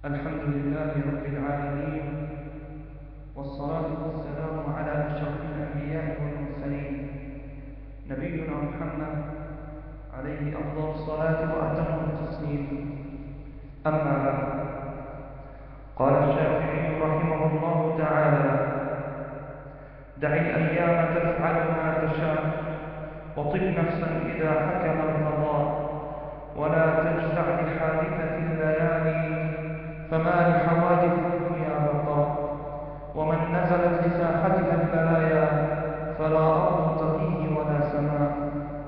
الحمد لله رب العالمين، والصلاة والسلام على أشرف الأنبياء والمرسلين نبينا محمد عليه أفضل الصلاة وأتم التسليم. أما بعد، قال الشافعي رحمه الله تعالى: دع الأيام تفعل ما تشاء، وطب نفسا إذا حكم القضاء، ولا تجزع لحادثة الليالي، فما لحوادث الدنيا بقاء. ومن نزلت لساحتها البلايا، فلا أرض تقيه ولا سماء،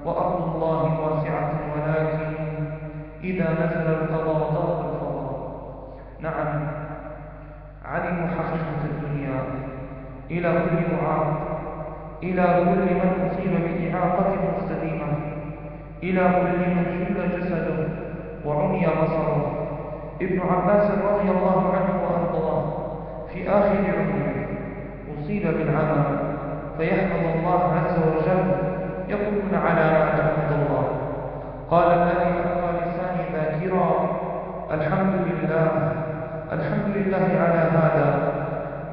وأرض الله واسعة ولكن إذا نزل القضاء ضاق الفضاء. نعم، علموا حقيقة الدنيا. إلى كل معاق، إلى كل من أصيب بإعاقة مستديمة، إلى كل من شل جسده وعمي بصره. ابن عباس رضي الله عنه وأرضاه في آخر عمره أصيب بالعمى، فيحمد الله عز وجل، يقولون: على ما تحمد الله؟ قال: الذي أبقى لساني ذاكرا، الحمد لله، الحمد لله على هذا.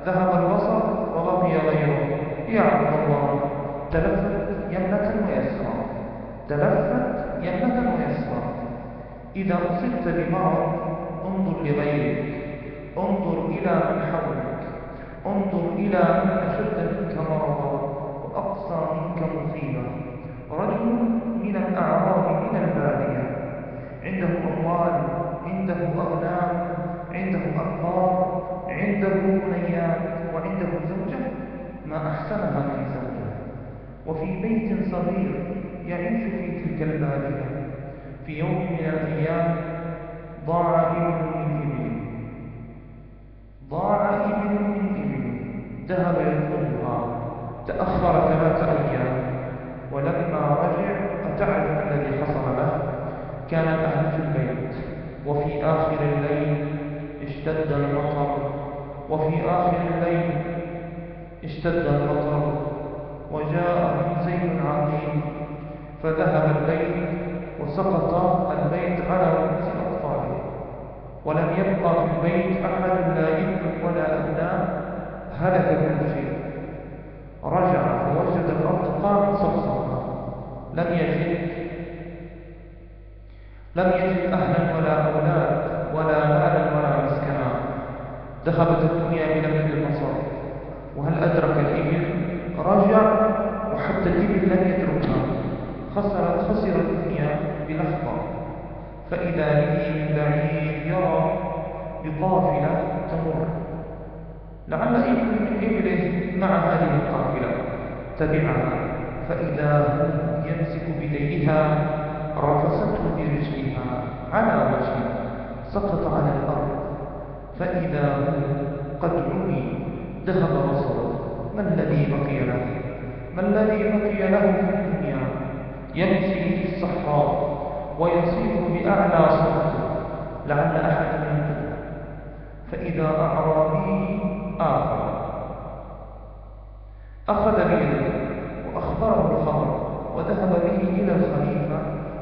ذهب البصر وبقي غيره. يا عبد الله، تلفت يمنة ويسرا، تلفت يمنة ويسرا. إذا أصبت بمرض انظر لغيرك، انظر إلى من حولك، انظر إلى من أشد منك مرضا وأقصى منك مصيبة. رجل من الأعراب من البادية، عنده أموال، عنده أغنام، عنده أبقار، عنده بنيات، وعنده زوجة ما أحسنها في زوجة، وفي بيت صغير يعيش في تلك البادية. في يوم من الأيام ضاع إبل من إبله، ضاع إبل من إبله، ذهب يطلبها، تأخر 3 أيام، ولما رجع أتعرف الذي حصل له؟ كان الأهل في البيت، وفي آخر الليل اشتد المطر، وفي آخر الليل اشتد المطر، وجاء زيد عظيم، فذهب الليل وسقط البيت على رؤوس أطفاله، ولم يبقى في البيت أحد، لا ابن ولا أبناء، هلك كل شيء. رجع فوجد الأرض قاعا صفصفا، لم يجد أهلا ولا أولاد ولا مالا ولا مسكنا. ذهبت الدنيا بلمح البصر، وهل أدرك الإبل؟ رجع وحتى الإبل لم يتركها، خسر الدنيا بلحظة. فإذا به من بعيد يرى بقافلة تمر، لعل إبل من إبله مع هذه القافلة، تبعها، فإذا هو يمسك بديها، رفسته برجلها على وجهه، سقط على الأرض، فإذا هو قد عمي، ذهب بصره. ما الذي بقي له؟ ما الذي بقي له في الدنيا؟ يمشي في الصحراء ويصيح بأعلى صوته لعل أحد ينقذه، فإذا أعرابي آخر أخذ بيده وأخبره الخبر، وذهب به إلى الخليفة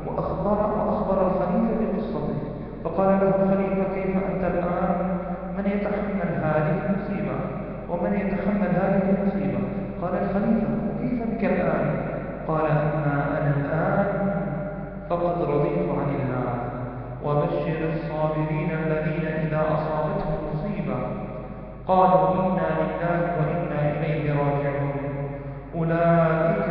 وأخبر الخليفة بقصته. فقال له الخليفة: كيف أنت الآن؟ من يتحمل هذه المصيبة؟ ومن يتحمل هذه المصيبة؟ قال الخليفة: وكيف بك الآن؟ قال: أما أنا الآن فقد رضيت عن الله. وبشر الصابرين الذين إذا أصابتهم مصيبة قالوا: إنا لله وإنا إليه راجعون، أولئك